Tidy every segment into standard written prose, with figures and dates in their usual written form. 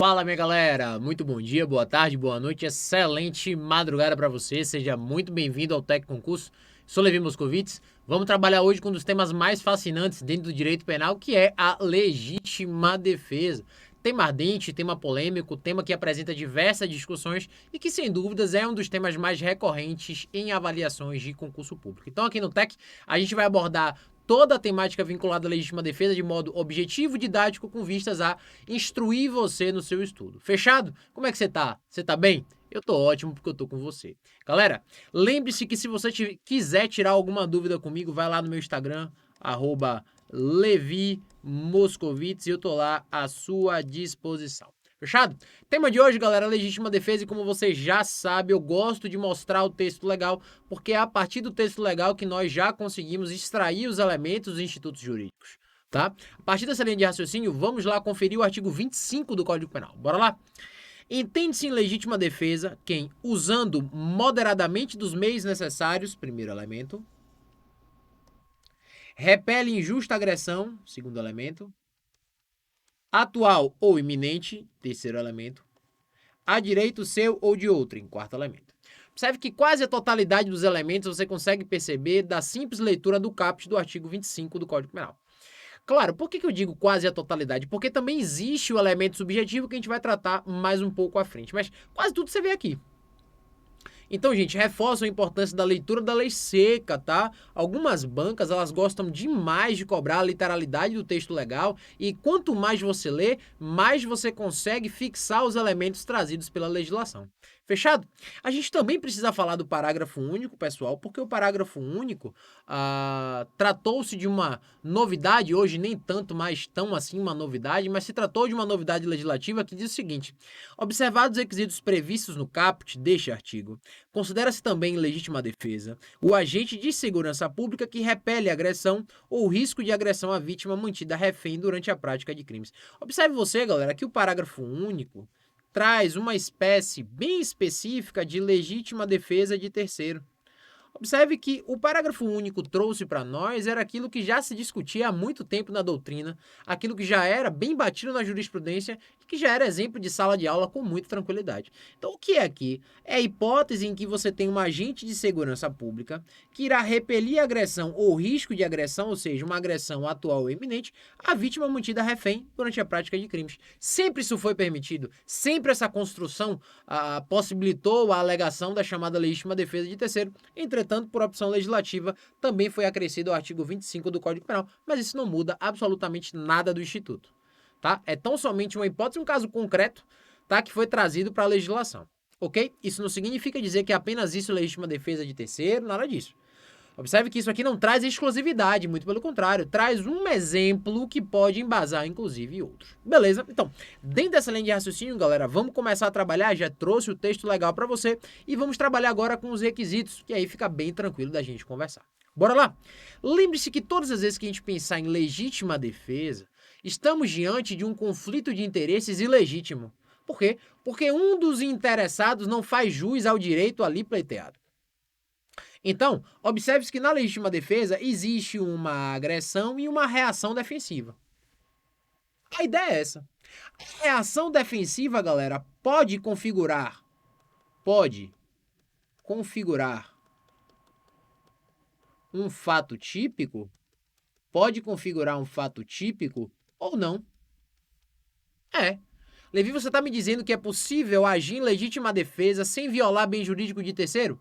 Fala, minha galera! Muito bom dia, boa tarde, boa noite, excelente madrugada para você. Seja muito bem-vindo ao Tec Concurso. Sou Levi Moscovitz. Vamos trabalhar hoje com um dos temas mais fascinantes dentro do direito penal, que é a legítima defesa. Tema ardente, tema polêmico, tema que apresenta diversas discussões e que, sem dúvidas, é um dos temas mais recorrentes em avaliações de concurso público. Então, aqui no Tec, a gente vai abordar toda a temática vinculada à legítima defesa de modo objetivo, didático, com vistas a instruir você no seu estudo. Fechado? Como é que você tá? Você tá bem? Eu tô ótimo porque eu tô com você. Galera, lembre-se que se você quiser tirar alguma dúvida comigo, vai lá no meu Instagram, @Levi Moscovitz, e eu tô lá à sua disposição. Fechado? Tema de hoje, galera, legítima defesa, e como você já sabe, eu gosto de mostrar o texto legal, porque é a partir do texto legal que nós já conseguimos extrair os elementos dos institutos jurídicos, tá? A partir dessa linha de raciocínio, vamos lá conferir o artigo 25 do Código Penal. Bora lá? Entende-se em legítima defesa quem, usando moderadamente dos meios necessários, primeiro elemento, repele injusta agressão, segundo elemento, atual ou iminente, terceiro elemento, a direito seu ou de outrem, quarto elemento. Observe que quase a totalidade dos elementos você consegue perceber da simples leitura do caput do artigo 25 do Código Penal. Claro, por que eu digo quase a totalidade? Porque também existe o elemento subjetivo que a gente vai tratar mais um pouco à frente, mas quase tudo você vê aqui. Então, gente, reforço a importância da leitura da lei seca, tá? Algumas bancas, elas gostam demais de cobrar a literalidade do texto legal e quanto mais você lê, mais você consegue fixar os elementos trazidos pela legislação. Fechado? A gente também precisa falar do parágrafo único, pessoal, porque o parágrafo único tratou-se de uma novidade, hoje nem tanto mais tão assim uma novidade, mas se tratou de uma novidade legislativa que diz o seguinte: observados os requisitos previstos no caput deste artigo, considera-se também legítima defesa o agente de segurança pública que repele agressão ou risco de agressão à vítima mantida refém durante a prática de crimes. Observe você, galera, que o parágrafo único traz uma espécie bem específica de legítima defesa de terceiro. Observe que o parágrafo único trouxe para nós era aquilo que já se discutia há muito tempo na doutrina, aquilo que já era bem batido na jurisprudência e que já era exemplo de sala de aula com muita tranquilidade. Então, o que é aqui? É a hipótese em que você tem um agente de segurança pública que irá repelir agressão ou risco de agressão, ou seja, uma agressão atual ou iminente, à vítima mantida refém durante a prática de crimes. Sempre isso foi permitido, sempre essa construção possibilitou a alegação da chamada legítima defesa de terceiro. Entretanto, por opção legislativa, também foi acrescido ao artigo 25 do Código Penal, mas isso não muda absolutamente nada do Instituto, tá? É tão somente uma hipótese, um caso concreto, tá, que foi trazido para a legislação, ok? Isso não significa dizer que apenas isso é legítima defesa de terceiro, nada disso. Observe que isso aqui não traz exclusividade, muito pelo contrário, traz um exemplo que pode embasar, inclusive, outros. Beleza? Então, dentro dessa linha de raciocínio, galera, vamos começar a trabalhar, já trouxe o texto legal para você, e vamos trabalhar agora com os requisitos, que aí fica bem tranquilo da gente conversar. Bora lá? Lembre-se que todas as vezes que a gente pensar em legítima defesa, estamos diante de um conflito de interesses ilegítimo. Por quê? Porque um dos interessados não faz jus ao direito ali pleiteado. Então, observe-se que na legítima defesa existe uma agressão e uma reação defensiva. A ideia é essa. A reação defensiva, galera, pode configurar um fato típico, ou não. Levi, você está me dizendo que é possível agir em legítima defesa sem violar bem jurídico de terceiro?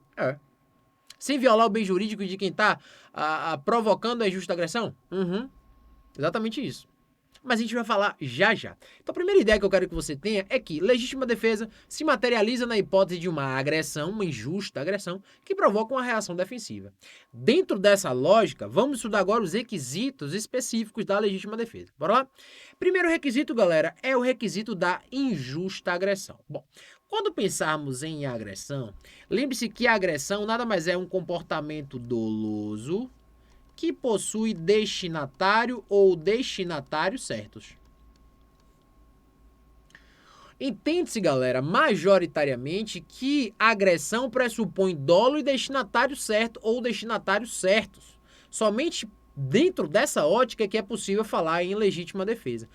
Sem violar o bem jurídico de quem está provocando a injusta agressão? Exatamente isso. Mas a gente vai falar já já. Então a primeira ideia que eu quero que você tenha é que legítima defesa se materializa na hipótese de uma agressão, uma injusta agressão, que provoca uma reação defensiva. Dentro dessa lógica, vamos estudar agora os requisitos específicos da legítima defesa. Bora lá? Primeiro requisito, galera, é o requisito da injusta agressão. Bom, quando pensarmos em agressão, lembre-se que a agressão nada mais é um comportamento doloso que possui destinatário ou destinatários certos. Entende-se, galera, majoritariamente que a agressão pressupõe dolo e destinatário certo ou destinatários certos. Somente dentro dessa ótica que é possível falar em legítima defesa.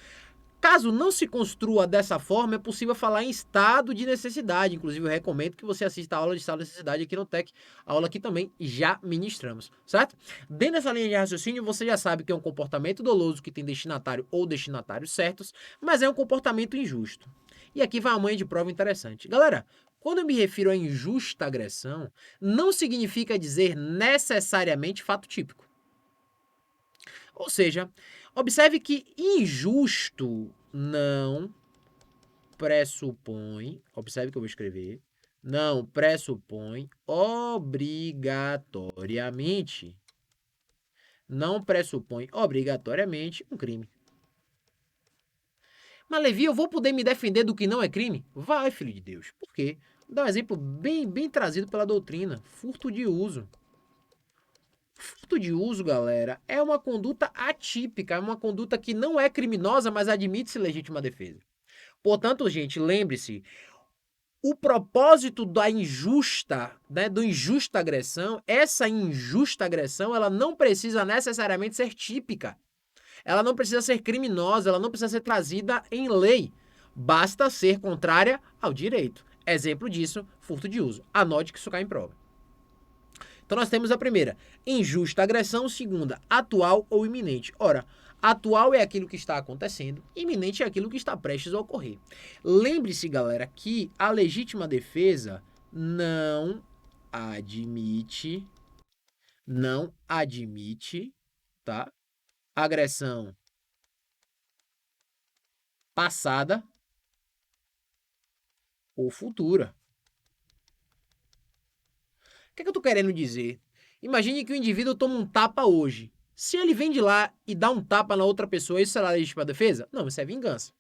Caso não se construa dessa forma, é possível falar em estado de necessidade. Inclusive, eu recomendo que você assista a aula de estado de necessidade aqui no TEC, a aula que também já ministramos, certo? Dentro dessa linha de raciocínio, você já sabe que é um comportamento doloso que tem destinatário ou destinatários certos, mas é um comportamento injusto. E aqui vai uma manha de prova interessante. Galera, quando eu me refiro a injusta agressão, não significa dizer necessariamente fato típico. Ou seja, observe que injusto não pressupõe, observe que eu vou escrever, não pressupõe obrigatoriamente, não pressupõe obrigatoriamente um crime. Mas, Levi, eu vou poder me defender do que não é crime? Vai, filho de Deus. Por quê? Vou dar um exemplo bem trazido pela doutrina. Furto de uso. Furto de uso, galera, é uma conduta atípica, é uma conduta que não é criminosa, mas admite-se legítima defesa. Portanto, gente, lembre-se, o propósito da injusta, né, do injusta agressão, essa injusta agressão, ela não precisa necessariamente ser típica. Ela não precisa ser criminosa, ela não precisa ser trazida em lei. Basta ser contrária ao direito. Exemplo disso, furto de uso. Anote que isso cai em prova. Então nós temos a primeira, injusta agressão. Segunda, atual ou iminente. Ora, atual é aquilo que está acontecendo, iminente é aquilo que está prestes a ocorrer. Lembre-se, galera, que a legítima defesa não admite, tá? Agressão passada ou futura. O que é que eu tô querendo dizer? Imagine que o indivíduo toma um tapa hoje. Se ele vem de lá e dá um tapa na outra pessoa, isso será legítima defesa? Não, isso é vingança.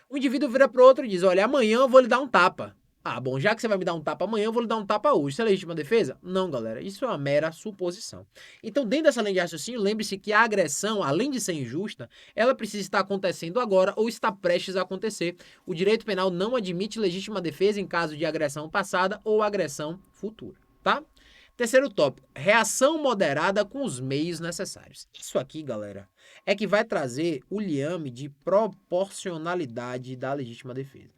O indivíduo vira pro outro e diz, olha, amanhã eu vou lhe dar um tapa. Ah, bom, já que você vai me dar um tapa amanhã, eu vou lhe dar um tapa hoje. Isso é legítima defesa? Não, galera, isso é uma mera suposição. Então, dentro dessa linha de raciocínio, lembre-se que a agressão, além de ser injusta, ela precisa estar acontecendo agora ou está prestes a acontecer. O direito penal não admite legítima defesa em caso de agressão passada ou agressão futura, tá? Terceiro tópico, reação moderada com os meios necessários. Isso aqui, galera, é que vai trazer o liame de proporcionalidade da legítima defesa.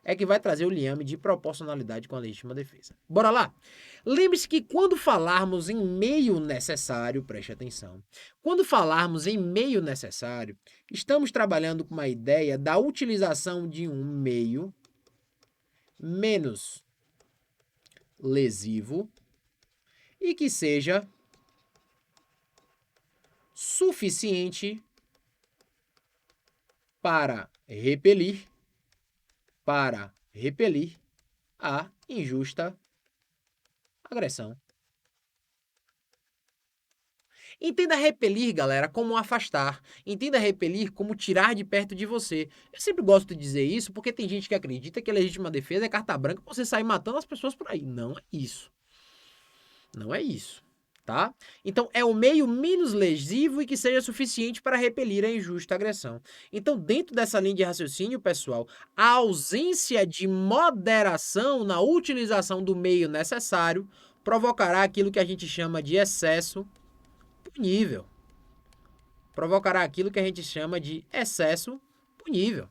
É que vai trazer o liame de proporcionalidade com a legítima defesa. Bora lá? Lembre-se que quando falarmos em meio necessário, preste atenção, quando falarmos em meio necessário, estamos trabalhando com uma ideia da utilização de um meio menos lesivo e que seja suficiente para repelir a injusta agressão. Entenda repelir, galera, como afastar. Entenda repelir como tirar de perto de você. Eu sempre gosto de dizer isso porque tem gente que acredita que a legítima defesa é carta branca pra você sair matando as pessoas por aí. Não é isso. Não é isso, tá? Então, é o meio menos lesivo e que seja suficiente para repelir a injusta agressão. Então, dentro dessa linha de raciocínio, pessoal, a ausência de moderação na utilização do meio necessário provocará aquilo que a gente chama de excesso punível. Provocará aquilo que a gente chama de excesso punível.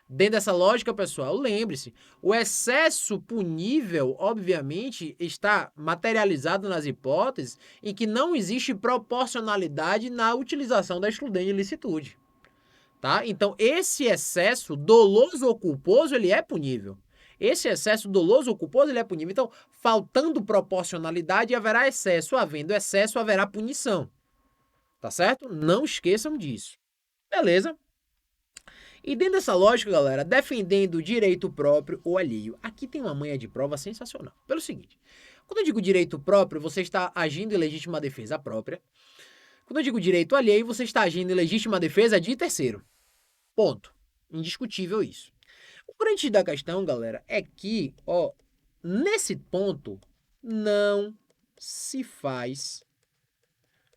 Dentro dessa lógica, pessoal, lembre-se, o excesso punível, obviamente, está materializado nas hipóteses em que não existe proporcionalidade na utilização da excludente de ilicitude. Tá? Então, esse excesso doloso ou culposo, ele é punível. Esse excesso doloso ou culposo, ele é punível. Então, faltando proporcionalidade, haverá excesso. Havendo excesso, haverá punição. Tá certo? Não esqueçam disso. Beleza? E dentro dessa lógica, galera, defendendo o direito próprio ou alheio. Aqui tem uma manha de prova sensacional. Pelo seguinte, quando eu digo direito próprio, você está agindo em legítima defesa própria. Quando eu digo direito alheio, você está agindo em legítima defesa de terceiro. Ponto. Indiscutível isso. O grande da questão, galera, é que, ó, nesse ponto, não se faz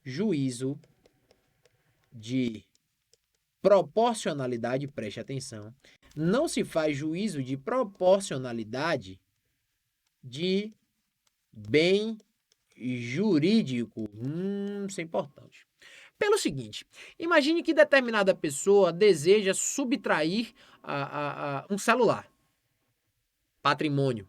juízo de proporcionalidade, preste atenção, não se faz juízo de proporcionalidade de bem jurídico. Isso é importante. Pelo seguinte, imagine que determinada pessoa deseja subtrair um celular, patrimônio.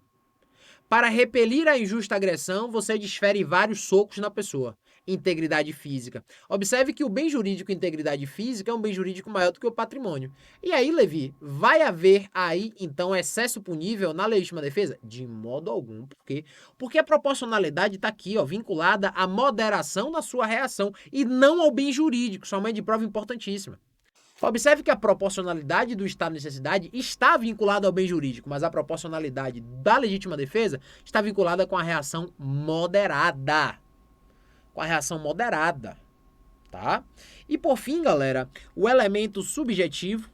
Para repelir a injusta agressão, você desfere vários socos na pessoa. Integridade física. Observe que o bem jurídico integridade física é um bem jurídico maior do que o patrimônio. E aí, Levi, vai haver aí, então, excesso punível na legítima defesa? De modo algum. Por quê? Porque a proporcionalidade está aqui, ó, vinculada à moderação na sua reação e não ao bem jurídico. Somente de prova importantíssima. Observe que a proporcionalidade do estado de necessidade está vinculada ao bem jurídico, mas a proporcionalidade da legítima defesa está vinculada com a reação moderada. Com a reação moderada, tá? E por fim, galera, o elemento subjetivo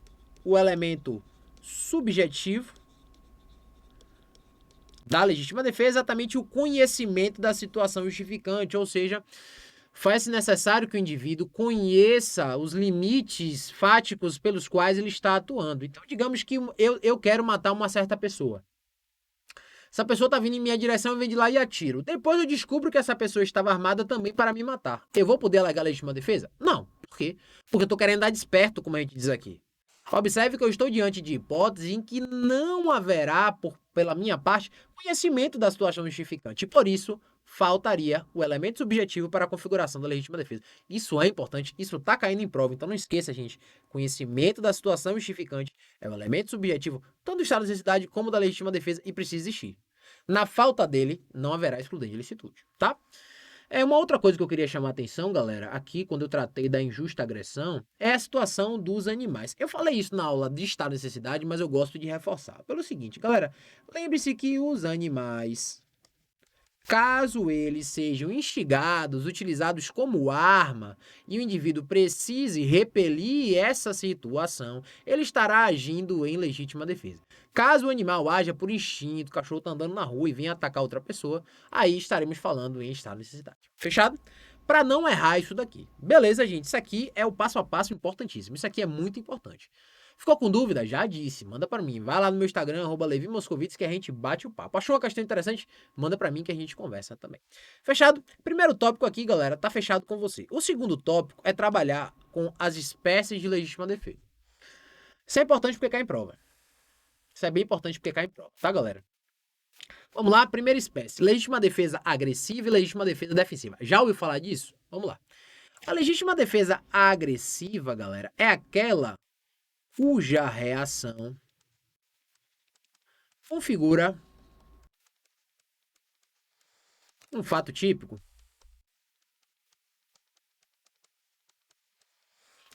da legítima defesa é exatamente o conhecimento da situação justificante, ou seja, faz-se necessário que o indivíduo conheça os limites fáticos pelos quais ele está atuando. Então, digamos que eu quero matar uma certa pessoa. Essa pessoa está vindo em minha direção, eu venho de lá e atiro. Depois eu descubro que essa pessoa estava armada também para me matar. Eu vou poder alegar legítima defesa? Não. Por quê? Porque eu estou querendo dar desperto, como a gente diz aqui. Observe que eu estou diante de hipóteses em que não haverá, pela minha parte, conhecimento da situação justificante. E por isso, faltaria o elemento subjetivo para a configuração da legítima defesa. Isso é importante, isso está caindo em prova, então não esqueça, gente. Conhecimento da situação justificante é o elemento subjetivo, tanto do estado de necessidade como da legítima defesa, e precisa existir. Na falta dele, não haverá excludente de licitude, tá? Uma outra coisa que eu queria chamar a atenção, galera, aqui quando eu tratei da injusta agressão, é a situação dos animais. Eu falei isso na aula de estado de necessidade, mas eu gosto de reforçar. Pelo seguinte, galera, lembre-se que os animais, caso eles sejam instigados, utilizados como arma, e o indivíduo precise repelir essa situação, ele estará agindo em legítima defesa. Caso o animal haja por instinto, o cachorro está andando na rua e venha atacar outra pessoa, aí estaremos falando em estado de necessidade. Fechado? Para não errar isso daqui. Beleza, gente? Isso aqui é o passo a passo importantíssimo. Isso aqui é muito importante. Ficou com dúvida? Já disse, manda para mim. Vai lá no meu Instagram, @LeviMoscovitz, que a gente bate o papo. Achou uma questão interessante? Manda para mim que a gente conversa também. Fechado? Primeiro tópico aqui, galera, tá fechado com você. O segundo tópico é trabalhar com as espécies de legítima defesa. Isso é importante porque cai em prova. Isso é bem importante porque cai em prova, tá, galera? Vamos lá, primeira espécie. Legítima defesa agressiva e legítima defesa defensiva. Já ouviu falar disso? Vamos lá. A legítima defesa agressiva, galera, é aquela cuja reação configura um fato típico.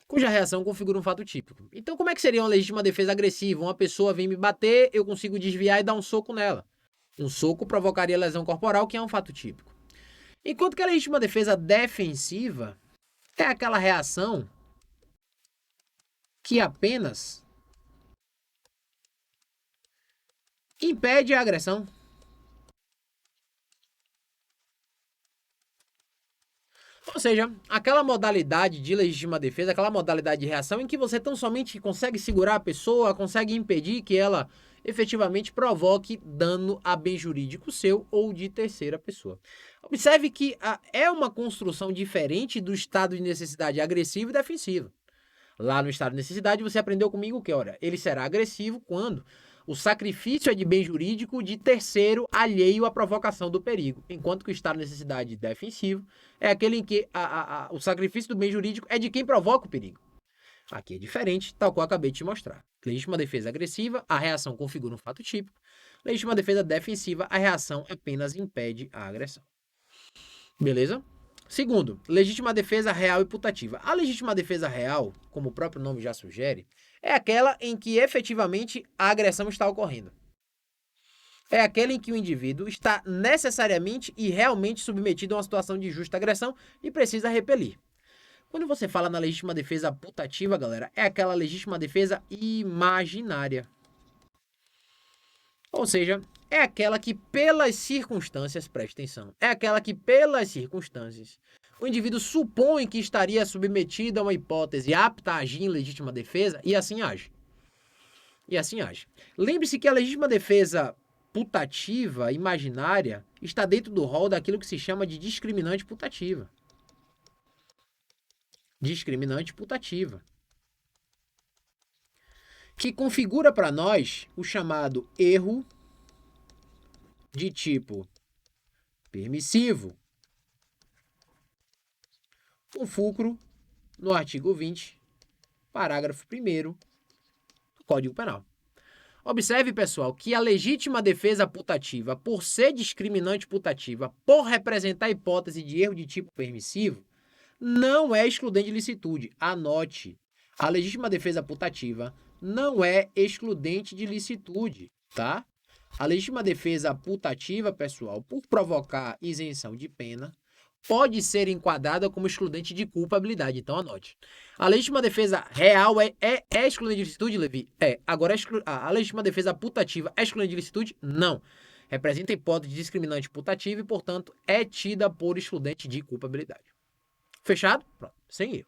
Cuja reação configura um fato típico. Então, como é que seria uma legítima defesa agressiva? Uma pessoa vem me bater, eu consigo desviar e dar um soco nela. Um soco provocaria lesão corporal, que é um fato típico. Enquanto que a legítima defesa defensiva é aquela reação que apenas impede a agressão. Ou seja, aquela modalidade de legítima defesa, aquela modalidade de reação em que você tão somente consegue segurar a pessoa, consegue impedir que ela efetivamente provoque dano a bem jurídico seu ou de terceira pessoa. Observe que é uma construção diferente do estado de necessidade agressivo e defensivo. Lá no estado de necessidade você aprendeu comigo que, olha, ele será agressivo quando o sacrifício é de bem jurídico de terceiro alheio à provocação do perigo, enquanto que o estado de necessidade defensivo é aquele em que o sacrifício do bem jurídico é de quem provoca o perigo. Aqui é diferente, tal qual eu acabei de te mostrar. Legítima defesa agressiva, a reação configura um fato típico. Legítima defesa defensiva, a reação apenas impede a agressão. Beleza? Segundo, legítima defesa real e putativa. A legítima defesa real, como o próprio nome já sugere, é aquela em que efetivamente a agressão está ocorrendo. É aquela em que o indivíduo está necessariamente e realmente submetido a uma situação de justa agressão e precisa repelir. Quando você fala na legítima defesa putativa, galera, é aquela legítima defesa imaginária. Ou seja, é aquela que pelas circunstâncias, preste atenção, é aquela que pelas circunstâncias o indivíduo supõe que estaria submetido a uma hipótese apta a agir em legítima defesa e assim age. Lembre-se que a legítima defesa putativa, imaginária, está dentro do rol daquilo que se chama de discriminante putativa. discriminante putativa, que configura para nós o chamado erro de tipo permissivo, com fulcro no artigo 20, parágrafo 1º do Código Penal. Observe, pessoal, que a legítima defesa putativa, por ser discriminante putativa, por representar a hipótese de erro de tipo permissivo, não é excludente de licitude. Anote, a legítima defesa putativa não é excludente de licitude, tá? A legítima defesa putativa, pessoal, por provocar isenção de pena, pode ser enquadrada como excludente de culpabilidade. Então, anote. A legítima defesa real é excludente de licitude, Levi? É. Agora, a legítima defesa putativa é excludente de licitude? Não. Representa hipótese discriminante putativa e, portanto, é tida por excludente de culpabilidade. Fechado? Pronto. Sem erro.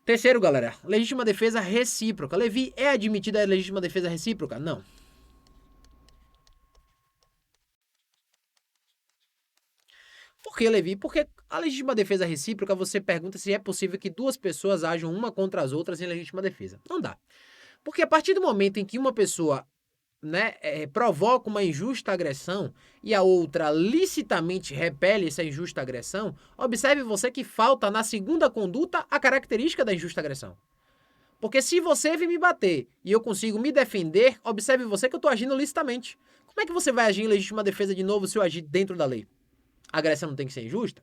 Terceiro, galera. Legítima defesa recíproca. Levi, é admitida a legítima defesa recíproca? Não. Por que, Levi? Porque a legítima defesa recíproca, você pergunta se é possível que duas pessoas ajam uma contra as outras em legítima defesa. Não dá. Porque a partir do momento em que uma pessoa, né, provoca uma injusta agressão e a outra licitamente repele essa injusta agressão, observe você que falta na segunda conduta a característica da injusta agressão. Porque se você vir me bater e eu consigo me defender, observe você que eu estou agindo licitamente. Como é que você vai agir em legítima defesa de novo se eu agir dentro da lei? A agressão não tem que ser injusta?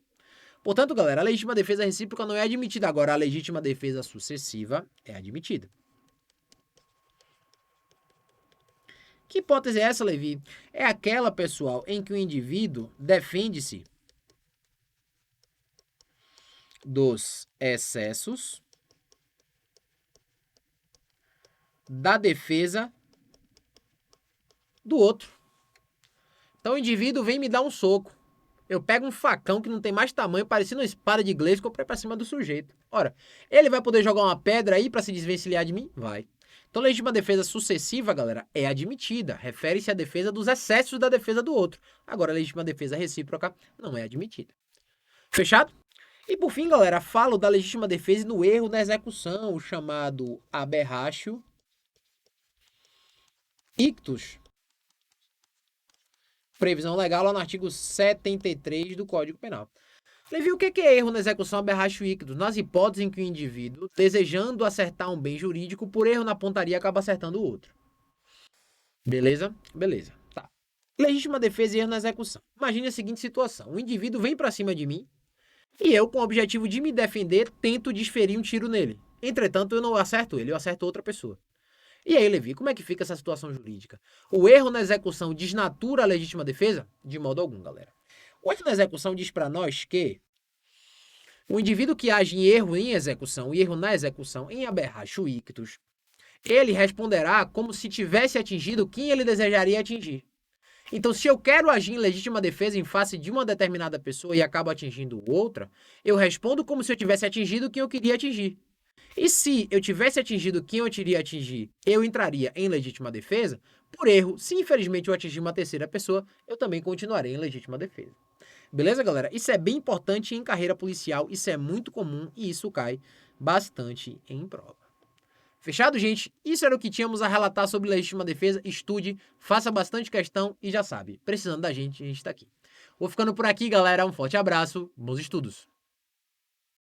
Portanto, galera, a legítima defesa recíproca não é admitida. Agora, a legítima defesa sucessiva é admitida. Que hipótese é essa, Levi? É aquela, pessoal, em que o indivíduo defende-se dos excessos da defesa do outro. Então, o indivíduo vem me dar um soco. Eu pego um facão que não tem mais tamanho, parecendo uma espada de inglês, que eu comprei pra cima do sujeito. Ora, ele vai poder jogar uma pedra aí pra se desvencilhar de mim? Vai. Então, a legítima defesa sucessiva, galera, é admitida. Refere-se à defesa dos excessos da defesa do outro. Agora, a legítima defesa recíproca não é admitida. Fechado? E, por fim, galera, falo da legítima defesa no erro na execução, o chamado aberratio ictus. Previsão legal lá no artigo 73 do Código Penal. Levi, o que é erro na execução aberratio ictus? Nas hipóteses em que o indivíduo, desejando acertar um bem jurídico, por erro na pontaria, acaba acertando o outro. Beleza? Beleza. Tá. Legítima defesa e erro na execução. Imagine a seguinte situação. O indivíduo vem pra cima de mim e eu, com o objetivo de me defender, tento desferir um tiro nele. Entretanto, eu não acerto ele, eu acerto outra pessoa. E aí, Levi, como é que fica essa situação jurídica? O erro na execução desnatura a legítima defesa? De modo algum, galera. O erro na execução diz para nós que o indivíduo que age em erro em execução e erro na execução em aberratio ictus, ele responderá como se tivesse atingido quem ele desejaria atingir. Então, se eu quero agir em legítima defesa em face de uma determinada pessoa e acabo atingindo outra, eu respondo como se eu tivesse atingido quem eu queria atingir. E se eu tivesse atingido quem eu queria atingir, eu entraria em legítima defesa. Por erro, se infelizmente eu atingir uma terceira pessoa, eu também continuarei em legítima defesa. Beleza, galera? Isso é bem importante em carreira policial, isso é muito comum e isso cai bastante em prova. Fechado, gente? Isso era o que tínhamos a relatar sobre legítima defesa. Estude, faça bastante questão e já sabe, precisando da gente, a gente tá aqui. Vou ficando por aqui, galera. Um forte abraço, bons estudos!